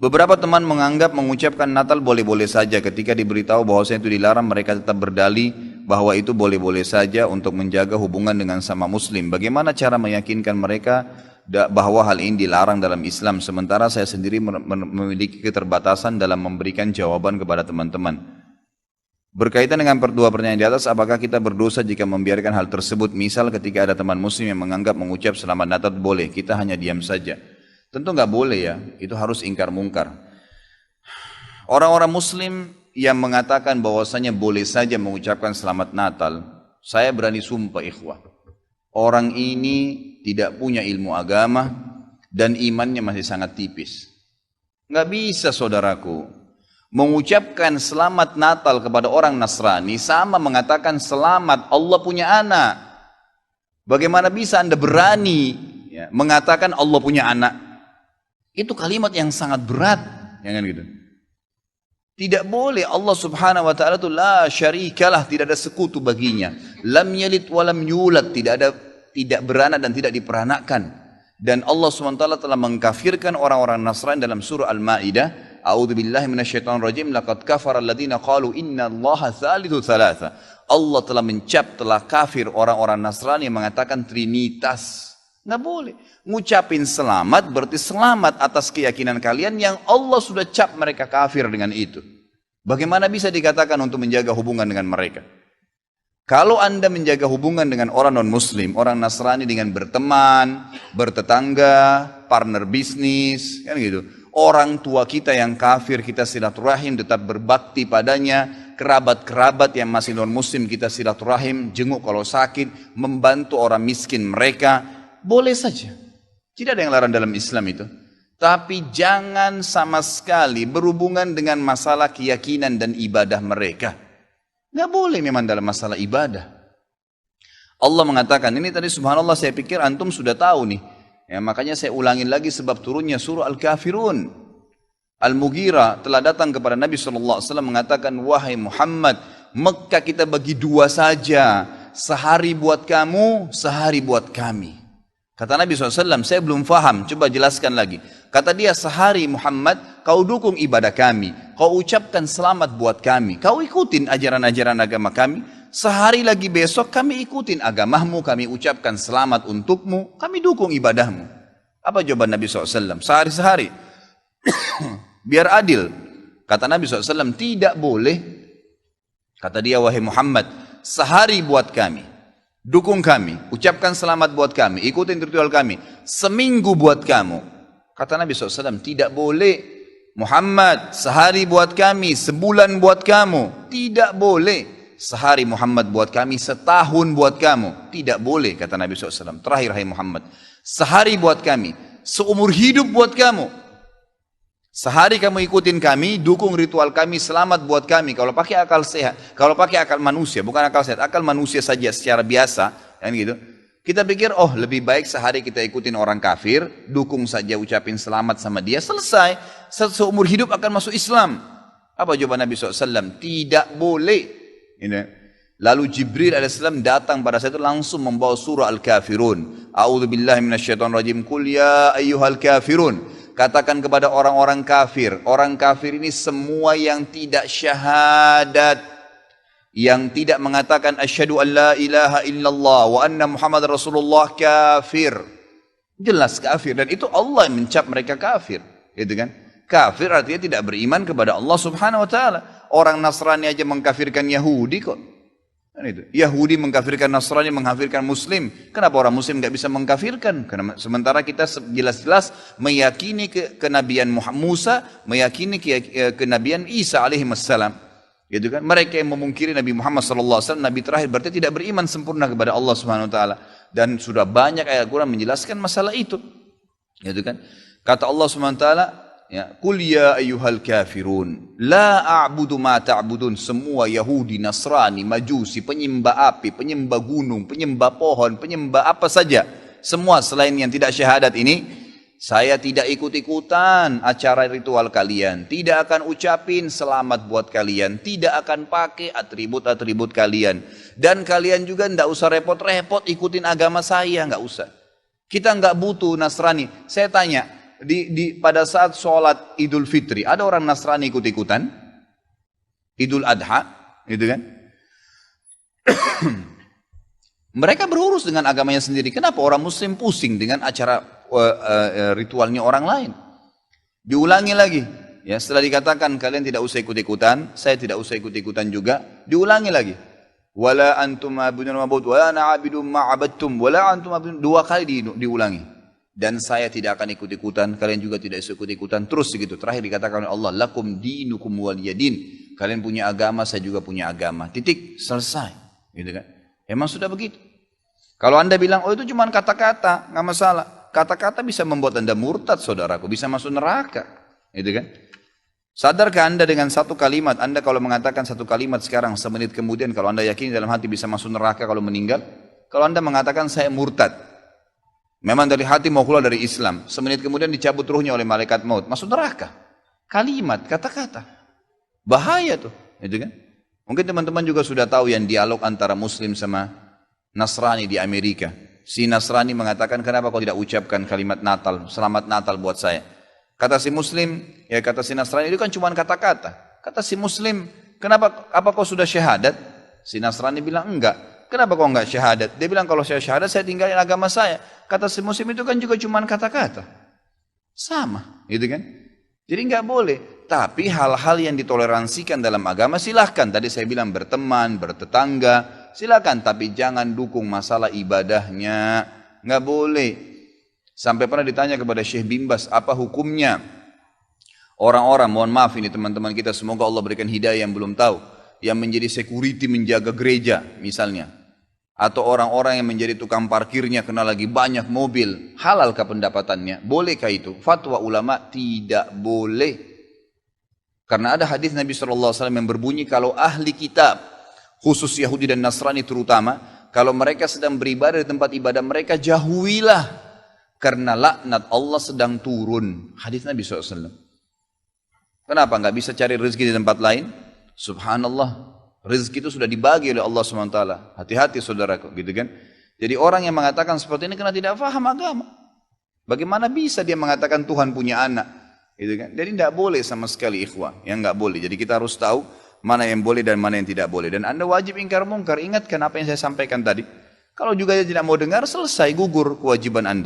Beberapa teman menganggap mengucapkan Natal boleh-boleh saja. Ketika diberitahu bahwasanya itu dilarang, mereka tetap berdalih bahwa itu boleh-boleh saja untuk menjaga hubungan dengan sama muslim. Bagaimana cara meyakinkan mereka bahwa hal ini dilarang dalam Islam, sementara saya sendiri memiliki keterbatasan dalam memberikan jawaban kepada teman-teman. Berkaitan dengan dua pertanyaan di atas, apakah kita berdosa jika membiarkan hal tersebut? Misal ketika ada teman muslim yang menganggap mengucap selamat Natal boleh, kita hanya diam saja. Tentu nggak boleh ya, itu harus ingkar mungkar. Orang-orang muslim yang mengatakan bahwasanya boleh saja mengucapkan selamat Natal, saya berani sumpah ikhwah, orang ini tidak punya ilmu agama dan imannya masih sangat tipis. Nggak bisa saudaraku, mengucapkan selamat Natal kepada orang Nasrani sama mengatakan selamat Allah punya anak. Bagaimana bisa Anda berani mengatakan Allah punya anak? Itu kalimat yang sangat berat, jangan gitu. Tidak boleh. Allah subhanahu wa ta'ala itu la syarikalah, tidak ada sekutu baginya. Lam yalid walam yulad, tidak beranak dan tidak diperanakkan. Dan Allah subhanahu wa ta'ala telah mengkafirkan orang-orang Nasrani dalam surah Al-Ma'idah. A'udzubillahi minasyaitonirrajim, laqad kafara alladziina qalu innallaha tsalitsu tsalatsa. Allah telah telah kafir orang-orang Nasrani yang mengatakan trinitas. Nggak boleh. Ngucapin selamat berarti selamat atas keyakinan kalian yang Allah sudah cap mereka kafir dengan itu. Bagaimana bisa dikatakan untuk menjaga hubungan dengan mereka? Kalau Anda menjaga hubungan dengan orang non-muslim, orang Nasrani dengan berteman, bertetangga, partner bisnis, kan gitu. Orang tua kita yang kafir kita silaturahim, tetap berbakti padanya. Kerabat-kerabat yang masih non-muslim kita silaturahim, jenguk kalau sakit, membantu orang miskin mereka. Boleh saja, tidak ada yang larang dalam Islam itu. Tapi jangan sama sekali berhubungan dengan masalah keyakinan dan ibadah mereka. Nggak boleh memang dalam masalah ibadah. Allah mengatakan, ini tadi subhanallah saya pikir antum sudah tahu nih. Ya, makanya saya ulangin lagi sebab turunnya surah Al-Kafirun. Al-Mughirah telah datang kepada Nabi SAW mengatakan, wahai Muhammad, Mekah kita bagi dua saja. Sehari buat kamu, sehari buat kami. Kata Nabi SAW, saya belum faham, coba jelaskan lagi. Kata dia, sehari Muhammad, kau dukung ibadah kami, kau ucapkan selamat buat kami, kau ikutin ajaran-ajaran agama kami. Sehari lagi besok kami ikutin agamamu, kami ucapkan selamat untukmu, kami dukung ibadahmu. Apa jawaban Nabi SAW? Sehari-sehari. Biar adil. Kata Nabi SAW, tidak boleh. Kata dia, wahai Muhammad, sehari buat kami. Dukung kami, ucapkan selamat buat kami, ikutin ritual kami. Seminggu buat kamu. Kata Nabi SAW, tidak boleh. Muhammad, sehari buat kami, sebulan buat kamu. Tidak boleh. Sehari Muhammad buat kami, setahun buat kamu. Tidak boleh, kata Nabi SAW. Terakhir, hai Muhammad, sehari buat kami, seumur hidup buat kamu. Sehari kamu ikutin kami, dukung ritual kami, selamat buat kami. Kalau pakai akal sehat, kalau pakai akal manusia, bukan akal sehat, akal manusia saja secara biasa, kan gitu. Kita pikir, oh lebih baik sehari kita ikutin orang kafir, dukung saja, ucapin selamat sama dia, selesai. Seumur hidup akan masuk Islam. Apa jawaban Nabi SAW? Tidak boleh. Lalu Jibril AS datang pada saat itu langsung membawa surah Al-Kafirun. A'udzubillahi minasyaitonirrajim. Qul ya ayyuhal kafirun. Katakan kepada orang-orang kafir. Orang kafir ini semua yang tidak syahadat, yang tidak mengatakan asyhadu an la ilaha illallah wa anna Muhammad Rasulullah, kafir. Jelas kafir, dan itu Allah yang mencap mereka kafir, gitu kan? Kafir artinya tidak beriman kepada Allah Subhanahu wa taala. Orang Nasrani aja mengkafirkan Yahudi kok. Kan itu. Yahudi mengkafirkan Nasrani, mengkafirkan Muslim. Kenapa orang Muslim nggak bisa mengkafirkan? Karena sementara kita jelas-jelas meyakini kenabian Musa, meyakini kenabian Isa alaihissalam. Gitu kan? Mereka yang memungkiri Nabi Muhammad SAW, Nabi terakhir, berarti tidak beriman sempurna kepada Allah Subhanahu Wa Taala. Dan sudah banyak ayat Quran menjelaskan masalah itu. Gitu kan? Kata Allah Subhanahu Wa Taala, ya, Qul ya ayyuhal kafirun la a'budu ma ta'budun. Semua Yahudi, Nasrani, Majusi, penyembah api, penyembah gunung, penyembah pohon, penyembah apa saja, semua selain yang tidak syahadat ini, saya tidak ikut-ikutan acara ritual kalian, tidak akan ucapin selamat buat kalian, tidak akan pakai atribut-atribut kalian, dan kalian juga tidak usah repot-repot ikutin agama saya, nggak usah. Kita nggak butuh Nasrani. Saya tanya, pada saat sholat Idul Fitri, ada orang Nasrani ikut-ikutan, Idul Adha, gitu kan? Mereka berurus dengan agamanya sendiri. Kenapa orang Muslim pusing dengan acara ritualnya orang lain? Diulangi lagi. Ya, setelah dikatakan kalian tidak usah ikut-ikutan, saya tidak usah ikut-ikutan juga, diulangi lagi. Wala antum ma'budun ma'bud, wala na'abidum ma'abadtum, wala antum ma'budun. 2 kali diulangi. Dan saya tidak akan ikut-ikutan, kalian juga tidak usah ikut-ikutan. Terus begitu. Terakhir dikatakan oleh Allah, lakum dinukum waliyadin. Kalian punya agama, saya juga punya agama. Titik, selesai. Gitu kan? Emang sudah begitu. Kalau anda bilang, oh itu cuma kata-kata, nggak masalah. Kata-kata bisa membuat anda murtad, saudaraku, bisa masuk neraka. Gitu kan? Sadarkah anda dengan satu kalimat, anda kalau mengatakan satu kalimat sekarang, semenit kemudian kalau anda yakin dalam hati bisa masuk neraka kalau meninggal, kalau anda mengatakan saya murtad, memang dari hati mau keluar dari Islam, semenit kemudian dicabut ruhnya oleh malaikat maut, masuk neraka. Kalimat, kata-kata. Bahaya tuh, gitu kan? Mungkin teman-teman juga sudah tahu yang dialog antara Muslim sama Nasrani di Amerika. Si Nasrani mengatakan, kenapa kau tidak ucapkan kalimat Natal, selamat Natal buat saya? Kata si Muslim, ya kata si Nasrani, itu kan cuma kata-kata. Kata si Muslim, kenapa, apa kau sudah syahadat? Si Nasrani bilang, enggak. Kenapa kau enggak syahadat? Dia bilang, kalau saya syahadat, saya tinggalin agama saya. Kata si Muslim, itu kan juga cuma kata-kata. Sama, gitu kan? Jadi enggak boleh. Tapi hal-hal yang ditoleransikan dalam agama silahkan. Tadi saya bilang berteman, bertetangga, silahkan. Tapi jangan dukung masalah ibadahnya. Enggak boleh. Sampai pernah ditanya kepada Syekh Bimbas, apa hukumnya orang-orang, mohon maaf ini teman-teman kita, semoga Allah berikan hidayah yang belum tahu, yang menjadi security menjaga gereja misalnya, atau orang-orang yang menjadi tukang parkirnya kena lagi banyak mobil, halalkah pendapatannya? Bolehkah itu? Fatwa ulama tidak boleh. Karena ada hadis Nabi SAW yang berbunyi, kalau ahli kitab, khusus Yahudi dan Nasrani terutama, kalau mereka sedang beribadah di tempat ibadah mereka, jauhilah. Karena laknat Allah sedang turun. Hadis Nabi SAW. Kenapa nggak bisa cari rezeki di tempat lain? Subhanallah. Rezeki itu sudah dibagi oleh Allah SWT. Hati-hati saudaraku, gitu kan? Jadi orang yang mengatakan seperti ini karena tidak faham agama. Bagaimana bisa dia mengatakan Tuhan punya anak? Gitu kan? Jadi tidak boleh sama sekali ikhwah. Yang nggak boleh. Jadi kita harus tahu mana yang boleh dan mana yang tidak boleh. Dan anda wajib ingkar mungkar. Ingatkan apa yang saya sampaikan tadi. Kalau juga dia tidak mau dengar, selesai, gugur kewajiban anda.